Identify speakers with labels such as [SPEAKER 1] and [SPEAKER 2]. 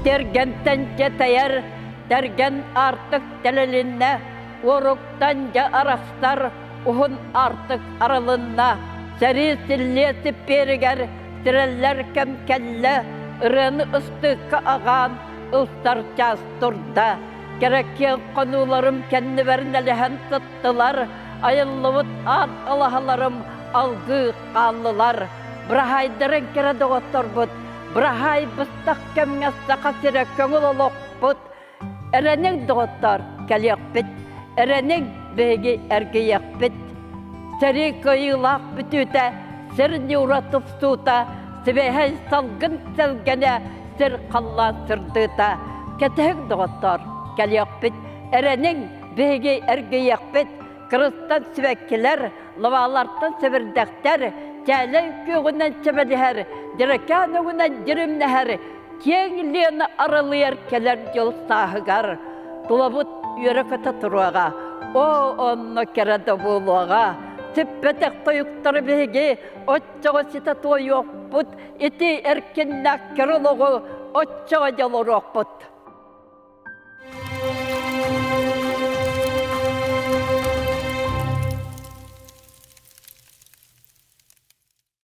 [SPEAKER 1] Тергентен жетайар, терген артык телелинне, оруктан ja арастар, ухун артык аралынна. Сәри силлеси перегер, сиреллер кем-келле, ырыны ыстыққа аған, ұстар час тұрда. Кереккен қонуларым кәнні вернеліген тұттылар, айыллывыт ан алахаларым алғы қаллылар. Бірахайдырын кереді оттор бұд, бірахай бұстақ кемгестақа сирек көңіл олық бұд. Әренің доғыттар кәлек біт, әренің бәйге әргейек біт. Сәрі көйілақ бүтіті, сір неуратып суыта, сібейхай салғын сәлгені сір қаллан сырдыта. Кәтіғік доғыттар кәлек біт, әренің бәйге әргейек біт. Кырыстан сібәккелер, лавалартан сібірдәқтер, тәлі көгінен чәмәдіғер, дірекән өгінен дірімнәғер, кеңілені арылыер келер жол сағығар. Тұлабыт үйерекеті тұруаға, о онны кереді болуаға. Тіппетек тойықтар беге, отчаға сеті тойық бұд, еті әркеннәк керіліғі, отчаға жол ұрақ бұд.